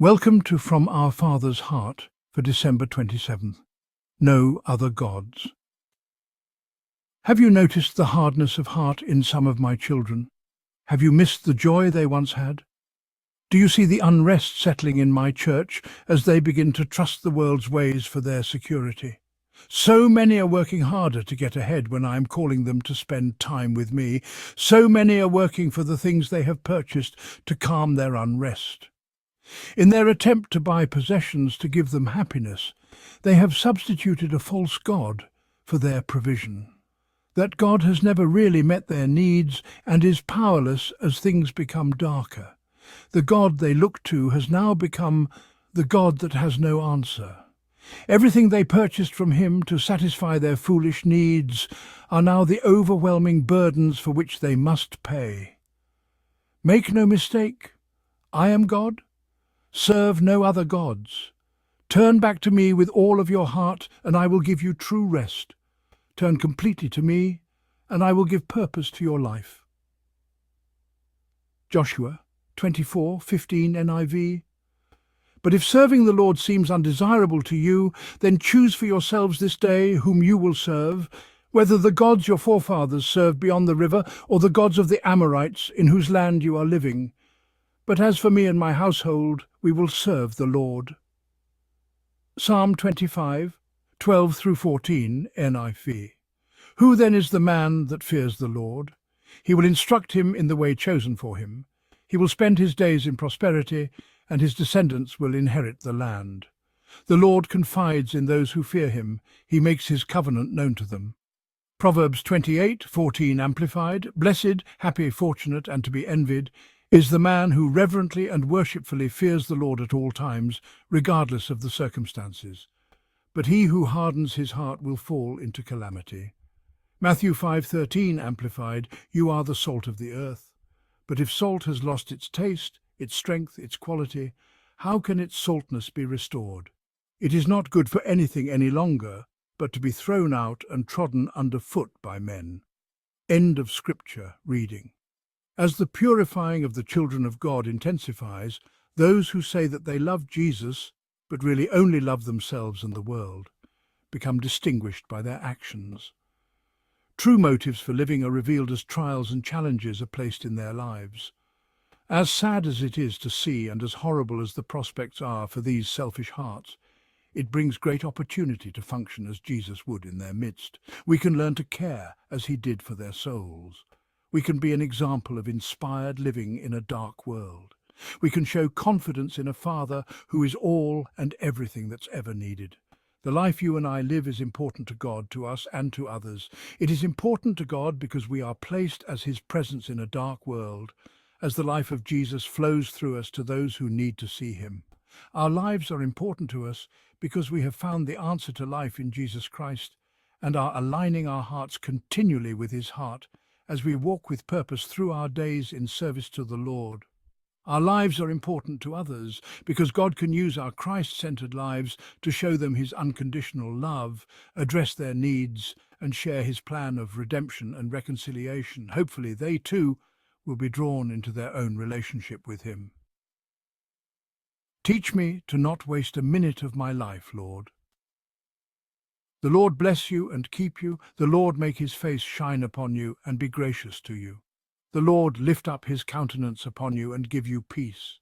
Welcome to From Our Father's Heart for December 27th. No other gods. Have you noticed the hardness of heart in some of my children? Have you missed the joy they once had? Do you see the unrest settling in my church as they begin to trust the world's ways for their security? So many are working harder to get ahead when I am calling them to spend time with me. So many are working for the things they have purchased to calm their unrest. In their attempt to buy possessions to give them happiness, they have substituted a false god for their provision. That God has never really met their needs and is powerless as things become darker. The God they look to has now become the God that has no answer. Everything they purchased from him to satisfy their foolish needs are now the overwhelming burdens for which they must pay. Make no mistake, I am God. Serve no other gods. Turn back to me with all of your heart, and I will give you true rest. Turn completely to me, and I will give purpose to your life. Joshua 24:15 NIV. But if serving the Lord seems undesirable to you, then choose for yourselves this day whom you will serve, whether the gods your forefathers served beyond the river or the gods of the Amorites in whose land you are living. But as for me and my household, we will serve the Lord. Psalm 25:12-14 NIV. Who then is the man that fears the Lord? He will instruct him in the way chosen for him. He will spend his days in prosperity, and his descendants will inherit the land. The Lord confides in those who fear him. He makes his covenant known to them. Proverbs 28:14 Amplified. Blessed, happy, fortunate, and to be envied is the man who reverently and worshipfully fears the Lord at all times, regardless of the circumstances. But he who hardens his heart will fall into calamity. Matthew 5:13 Amplified. You are the salt of the earth. But if salt has lost its taste, its strength, its quality, how can its saltness be restored? It is not good for anything any longer, but to be thrown out and trodden underfoot by men. End of Scripture reading. As the purifying of the children of God intensifies, those who say that they love Jesus, but really only love themselves and the world, become distinguished by their actions. True motives for living are revealed as trials and challenges are placed in their lives. As sad as it is to see and as horrible as the prospects are for these selfish hearts, it brings great opportunity to function as Jesus would in their midst. We can learn to care as he did for their souls. We can be an example of inspired living in a dark world. We can show confidence in a Father who is all and everything that's ever needed. The life you and I live is important to God, to us and to others. It is important to God because we are placed as his presence in a dark world, as the life of Jesus flows through us to those who need to see him. Our lives are important to us because we have found the answer to life in Jesus Christ and are aligning our hearts continually with his heart as we walk with purpose through our days in service to the Lord. Our lives are important to others because God can use our Christ-centered lives to show them his unconditional love, address their needs, and share his plan of redemption and reconciliation. Hopefully they too will be drawn into their own relationship with him. Teach me to not waste a minute of my life, Lord. The Lord bless you and keep you. The Lord make his face shine upon you and be gracious to you. The Lord lift up his countenance upon you and give you peace.